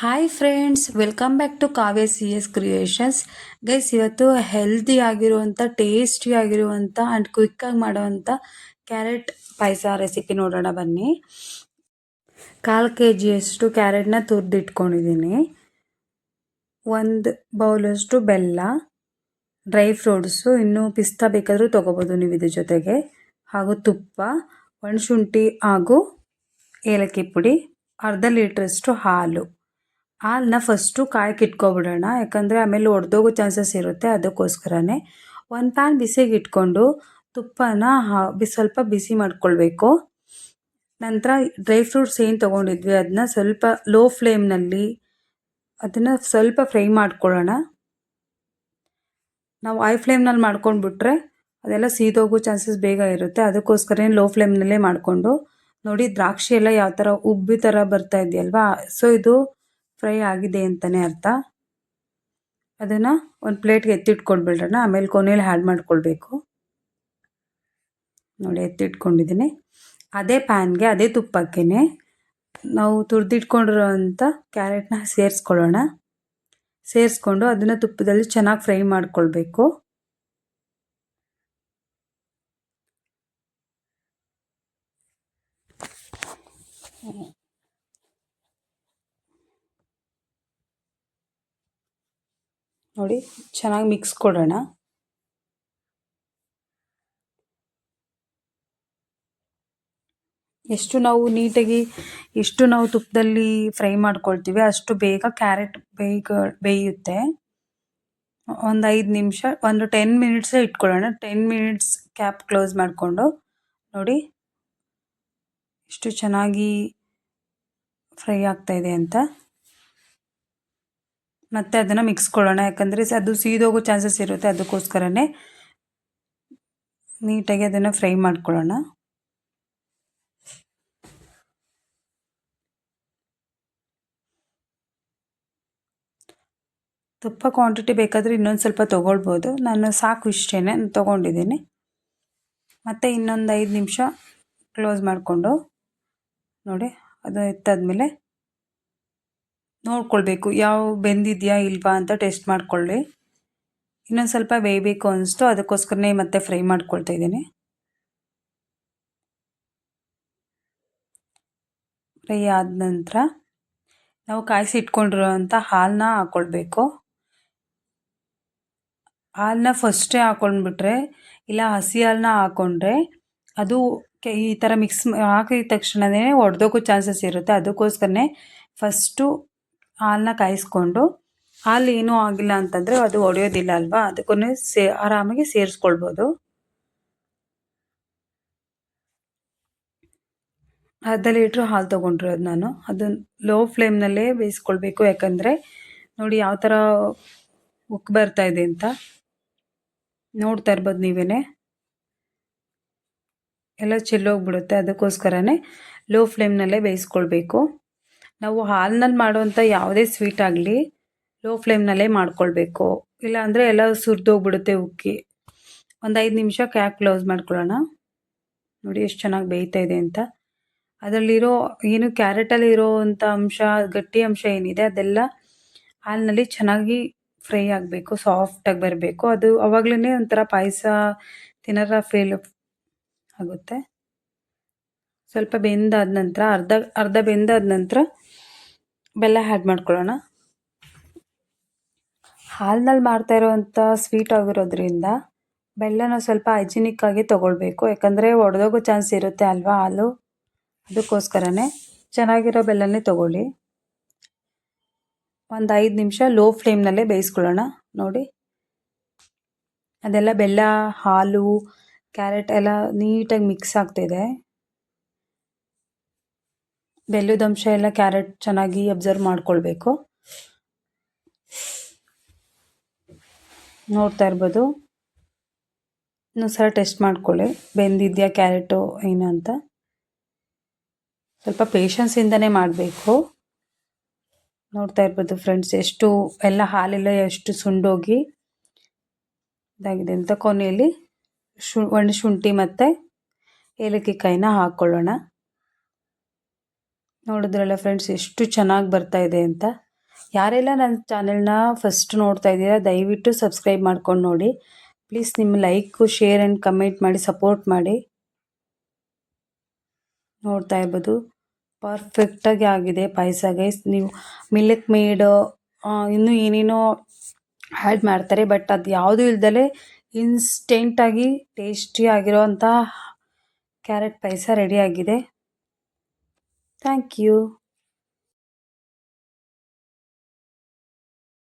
Hi friends, welcome back to Kavya C S creations. Guys, ಇವತ್ತು healthy ಆಗಿರುವಂಥ, tasty ಆಗಿರುವಂಥ and ಕ್ವಿಕ್ಕಾಗಿ ಮಾಡೋವಂಥ ಕ್ಯಾರೆಟ್ ಪಾಯಸ ರೆಸಿಪಿ ನೋಡೋಣ ಬನ್ನಿ. 1/4 kg ಕ್ಯಾರೆಟ್ನ ತುರಿದಿಟ್ಕೊಂಡಿದ್ದೀನಿ. 1 ಬೌಲಷ್ಟು ಬೆಲ್ಲ, ಡ್ರೈ ಫ್ರೂಟ್ಸು, ಇನ್ನೂ ಪಿಸ್ತಾ ಬೇಕಾದರೂ ತೊಗೋಬೋದು ನೀವು ಇದ್ರ ಜೊತೆಗೆ, ಹಾಗೂ ತುಪ್ಪ, ಒಣಶುಂಠಿ ಹಾಗೂ ಏಲಕ್ಕಿ ಪುಡಿ, ಅರ್ಧ ಲೀಟ್ರಷ್ಟು ಹಾಲು. ಹಾಲನ್ನ ಫಸ್ಟು ಕಾಯಕ್ಕೆ ಇಟ್ಕೊಬಿಡೋಣ, ಯಾಕಂದರೆ ಆಮೇಲೆ ಒಡೆದೋಗೋ ಚಾನ್ಸಸ್ ಇರುತ್ತೆ. ಅದಕ್ಕೋಸ್ಕರನೇ ಒಂದು ಪ್ಯಾನ್ ಬಿಸಿಗೆ ಇಟ್ಕೊಂಡು ತುಪ್ಪನ ಸ್ವಲ್ಪ ಬಿಸಿ ಮಾಡ್ಕೊಳ್ಬೇಕು. ನಂತರ ಡ್ರೈ ಫ್ರೂಟ್ಸ್ ಏನು ತೊಗೊಂಡಿದ್ವಿ ಅದನ್ನ ಸ್ವಲ್ಪ ಲೋ ಫ್ಲೇಮ್ನಲ್ಲಿ ಅದನ್ನು ಸ್ವಲ್ಪ ಫ್ರೈ ಮಾಡ್ಕೊಳ್ಳೋಣ. ನಾವು ಹೈ ಫ್ಲೇಮ್ನಲ್ಲಿ ಮಾಡ್ಕೊಂಡ್ಬಿಟ್ರೆ ಅದೆಲ್ಲ ಸೀದೋಗೋ ಚಾನ್ಸಸ್ ಬೇಗ ಇರುತ್ತೆ. ಅದಕ್ಕೋಸ್ಕರ ಲೋ ಫ್ಲೇಮ್ನಲ್ಲೇ ಮಾಡಿಕೊಂಡು ನೋಡಿ, ದ್ರಾಕ್ಷಿ ಎಲ್ಲ ಯಾವ ಥರ ಉಬ್ಬಿ ಥರ ಬರ್ತಾ ಇದೆಯಲ್ವಾ, ಸೊ ಇದು ಫ್ರೈ ಆಗಿದೆ ಅಂತಲೇ ಅರ್ಥ. ಅದನ್ನು ಒಂದು ಪ್ಲೇಟ್ಗೆ ಎತ್ತಿಟ್ಕೊಳ್ಬಿಡೋಣ, ಆಮೇಲೆ ಕೊನೆಯಲ್ಲಿ ಆ್ಯಡ್ ಮಾಡ್ಕೊಳ್ಬೇಕು. ನೋಡಿ, ಎತ್ತಿಟ್ಕೊಂಡಿದ್ದೀನಿ. ಅದೇ ಪ್ಯಾನ್ಗೆ, ಅದೇ ತುಪ್ಪಕ್ಕೆ ನಾವು ತುರಿದಿಟ್ಕೊಂಡಿರೋವಂಥ ಕ್ಯಾರೆಟ್ನ ಸೇರಿಸ್ಕೊಳ್ಳೋಣ. ಸೇರಿಸ್ಕೊಂಡು ಅದನ್ನು ತುಪ್ಪದಲ್ಲಿ ಚೆನ್ನಾಗಿ ಫ್ರೈ ಮಾಡ್ಕೊಳ್ಬೇಕು. ನೋಡಿ, ಚೆನ್ನಾಗಿ ಮಿಕ್ಸ್ ಕೊಡೋಣ. ಎಷ್ಟು ನಾವು ನೀಟಾಗಿ ತುಪ್ಪದಲ್ಲಿ ಫ್ರೈ ಮಾಡ್ಕೊಳ್ತೀವಿ ಅಷ್ಟು ಬೇಗ ಕ್ಯಾರೆಟ್ ಬೇಯುತ್ತೆ. ಒಂದು 5 ನಿಮಿಷ, ಒಂದು 10 ಮಿನಿಟ್ಸೇ ಇಟ್ಕೊಳ್ಳೋಣ. 10 ಮಿನಿಟ್ಸ್ ಕ್ಯಾಪ್ ಕ್ಲೋಸ್ ಮಾಡಿಕೊಂಡು ನೋಡಿ ಎಷ್ಟು ಚೆನ್ನಾಗಿ ಫ್ರೈ ಆಗ್ತಾಯಿದೆ ಅಂತ. ಮತ್ತೆ ಅದನ್ನು ಮಿಕ್ಸ್ ಕೊಡೋಣ, ಯಾಕಂದರೆ ಅದು ಸೀದೋಗೋ ಚಾನ್ಸಸ್ ಇರುತ್ತೆ. ಅದಕ್ಕೋಸ್ಕರನೇ ನೀಟಾಗಿ ಅದನ್ನು ಫ್ರೈ ಮಾಡ್ಕೊಳ್ಳೋಣ. ತುಪ್ಪ ಕ್ವಾಂಟಿಟಿ ಬೇಕಾದರೆ ಇನ್ನೊಂದು ಸ್ವಲ್ಪ ತೊಗೊಳ್ಬೋದು. ನಾನು ಸಾಕು ಇಷ್ಟೇ ತೊಗೊಂಡಿದ್ದೀನಿ. ಮತ್ತು ಇನ್ನೊಂದು 5 ನಿಮಿಷ ಕ್ಲೋಸ್ ಮಾಡಿಕೊಂಡು ನೋಡಿ, ಅದು ಎತ್ತಾದ್ಮೇಲೆ ನೋಡ್ಕೊಳ್ಬೇಕು ಯಾವ ಬೆಂದಿದೆಯಾ ಇಲ್ವಾ ಅಂತ ಟೆಸ್ಟ್ ಮಾಡ್ಕೊಳ್ಳಿ. ಇನ್ನೊಂದು ಸ್ವಲ್ಪ ಬೇಯಬೇಕು ಅನಿಸ್ತು, ಅದಕ್ಕೋಸ್ಕರನೇ ಮತ್ತೆ ಫ್ರೈ ಮಾಡ್ಕೊಳ್ತಾ ಇದ್ದೀನಿ. ಫ್ರೈ ಆದ ನಂತರ ನಾವು ಕಾಯಿಸಿ ಇಟ್ಕೊಂಡಿರೋವಂಥ ಹಾಲನ್ನ ಹಾಕ್ಕೊಳ್ಬೇಕು. ಹಾಲನ್ನ ಫಸ್ಟೇ ಹಾಕ್ಕೊಂಡ್ಬಿಟ್ರೆ, ಇಲ್ಲ ಹಸಿ ಹಾಲನ್ನ ಹಾಕ್ಕೊಂಡ್ರೆ ಅದು ಈ ಥರ ಮಿಕ್ಸ್ ಹಾಕಿದ ತಕ್ಷಣವೇ ಒಡೆದೋಗೋ ಚಾನ್ಸಸ್ ಇರುತ್ತೆ. ಅದಕ್ಕೋಸ್ಕರನೇ ಫಸ್ಟು ಹಾಲನ್ನ ಕಾಯಿಸ್ಕೊಂಡು, ಹಾಲು ಏನೂ ಆಗಿಲ್ಲ ಅಂತಂದರೆ ಅದು ಒಡೆಯೋದಿಲ್ಲ ಅಲ್ವಾ, ಅದಕ್ಕೇ ಆರಾಮಾಗಿ ಸೇರಿಸ್ಕೊಳ್ಬೋದು. ಅರ್ಧ ಲೀಟ್ರ್ ಹಾಲು ತೊಗೊಂಡಿರೋದು ನಾನು. ಅದನ್ನು ಲೋ ಫ್ಲೇಮ್ನಲ್ಲೇ ಬೇಯಿಸ್ಕೊಳ್ಬೇಕು, ಯಾಕಂದರೆ ನೋಡಿ ಯಾವ ಥರ ಉಕ್ಕಿ ಬರ್ತಾ ಇದೆ ಅಂತ ನೋಡ್ತಾ ಇರ್ಬೋದು ನೀವೇ, ಎಲ್ಲ ಚೆಲ್ಲೋಗ್ಬಿಡುತ್ತೆ. ಅದಕ್ಕೋಸ್ಕರನೇ ಲೋ ಫ್ಲೇಮ್ನಲ್ಲೇ ಬೇಯಿಸ್ಕೊಳ್ಬೇಕು. ನಾವು ಹಾಲಿನಲ್ಲಿ ಮಾಡುವಂಥ ಯಾವುದೇ ಸ್ವೀಟ್ ಆಗಲಿ ಲೋ ಫ್ಲೇಮ್ನಲ್ಲೇ ಮಾಡ್ಕೊಳ್ಬೇಕು, ಇಲ್ಲ ಅಂದರೆ ಎಲ್ಲ ಸುರಿದೋಗ್ಬಿಡುತ್ತೆ ಉಕ್ಕಿ. ಒಂದು 5 ನಿಮಿಷ ಕ್ಯಾಪ್ ಕ್ಲೋಸ್ ಮಾಡ್ಕೊಳ್ಳೋಣ. ನೋಡಿ ಎಷ್ಟು ಚೆನ್ನಾಗಿ ಬೇಯ್ತಾ ಇದೆ ಅಂತ. ಅದರಲ್ಲಿರೋ ಕ್ಯಾರೆಟಲ್ಲಿ ಇರೋವಂಥ ಅಂಶ, ಗಟ್ಟಿ ಅಂಶ ಏನಿದೆ ಅದೆಲ್ಲ ಹಾಲಿನಲ್ಲಿ ಚೆನ್ನಾಗಿ ಫ್ರೈ ಆಗಬೇಕು, ಸಾಫ್ಟಾಗಿ ಬರಬೇಕು. ಅದು ಆವಾಗಲೇ ಒಂಥರ ಪಾಯಸ ತಿನ್ನೋರ ಫೀಲ್ ಆಗುತ್ತೆ. ಸ್ವಲ್ಪ ಬೆಂದಾದ ನಂತರ, ಅರ್ಧ ಬೆಂದಾದ ನಂತರ ಬೆಲ್ಲ ಆ್ಯಡ್ ಮಾಡ್ಕೊಳ್ಳೋಣ. ಹಾಲಿನಲ್ಲಿ ಮಾಡ್ತಾ ಇರೋವಂಥ ಸ್ವೀಟ್ ಆಗಿರೋದ್ರಿಂದ ಬೆಲ್ಲನ ಸ್ವಲ್ಪ ಹೈಜಿನಿಕ್ ಆಗಿ ತೊಗೊಳ್ಬೇಕು, ಯಾಕಂದರೆ ಒಡೆದೋಗೋ ಚಾನ್ಸ್ ಇರುತ್ತೆ ಅಲ್ವಾ ಹಾಲು. ಅದಕ್ಕೋಸ್ಕರನೇ ಚೆನ್ನಾಗಿರೋ ಬೆಲ್ಲನೇ ತೊಗೊಳ್ಳಿ. ಒಂದು 5 ನಿಮಿಷ ಲೋ ಫ್ಲೇಮ್ನಲ್ಲೇ ಬೇಯಿಸ್ಕೊಳ್ಳೋಣ. ನೋಡಿ, ಅದೆಲ್ಲ ಬೆಲ್ಲ, ಹಾಲು, ಕ್ಯಾರೆಟ್ ಎಲ್ಲ ನೀಟಾಗಿ ಮಿಕ್ಸ್ ಆಗ್ತಿದೆ. ಬೆಲ್ಲದ ಅಂಶ ಎಲ್ಲ ಕ್ಯಾರೆಟ್ ಚೆನ್ನಾಗಿ ಅಬ್ಸರ್ವ್ ಮಾಡ್ಕೊಳ್ಬೇಕು. ನೋಡ್ತಾ ಇರ್ಬೋದು. ಇನ್ನೊಂದು ಸಲ ಟೆಸ್ಟ್ ಮಾಡ್ಕೊಳ್ಳಿ, ಬೆಂದಿದೆಯಾ ಕ್ಯಾರೆಟು ಏನು ಅಂತ. ಸ್ವಲ್ಪ ಪೇಷನ್ಸಿಂದನೇ ಮಾಡಬೇಕು. ನೋಡ್ತಾ ಇರ್ಬೋದು ಫ್ರೆಂಡ್ಸ್, ಎಷ್ಟು ಎಲ್ಲ ಹಾಲೆಲ್ಲ ಎಷ್ಟು ಸುಂಡೋಗಿ ಇದಾಗಿದೆ ಅಂತ. ಕೊನೆಯಲ್ಲಿ ಒಣಶುಂಠಿ ಮತ್ತು ಏಲಕ್ಕಿ ಕಾಯಿನ ಹಾಕ್ಕೊಳ್ಳೋಣ. ನೋಡಿದ್ರಲ್ಲ ಫ್ರೆಂಡ್ಸ್, ಎಷ್ಟು ಚೆನ್ನಾಗಿ ಬರ್ತಾ ಇದೆ ಅಂತ. ಯಾರೆಲ್ಲ ನನ್ನ ಚಾನೆಲ್ನ ಫಸ್ಟ್ ನೋಡ್ತಾ ಇದ್ದೀರಾ ದಯವಿಟ್ಟು ಸಬ್ಸ್ಕ್ರೈಬ್ ಮಾಡ್ಕೊಂಡು ನೋಡಿ. ಪ್ಲೀಸ್ ನಿಮ್ಮ ಲೈಕು ಶೇರ್ ಆ್ಯಂಡ್ ಕಮೆಂಟ್ ಮಾಡಿ ಸಪೋರ್ಟ್ ಮಾಡಿ. ನೋಡ್ತಾ ಇರ್ಬೋದು ಪರ್ಫೆಕ್ಟಾಗಿ ಆಗಿದೆ ಪಾಯಸ ಗೈಸ್. ನೀವು ಮಿಲ್ಕ್ ಮೇಡ್ ಇನ್ನೂ ಏನೇನೋ ಆ್ಯಡ್ ಮಾಡ್ತಾರೆ, ಬಟ್ ಅದು ಯಾವುದೂ ಇಲ್ದಲೆ ಇನ್ಸ್ಟೆಂಟಾಗಿ ಟೇಸ್ಟಿ ಆಗಿರೋವಂಥ ಕ್ಯಾರೆಟ್ ಪಾಯಸ ರೆಡಿ ಆಗಿದೆ. Thank you.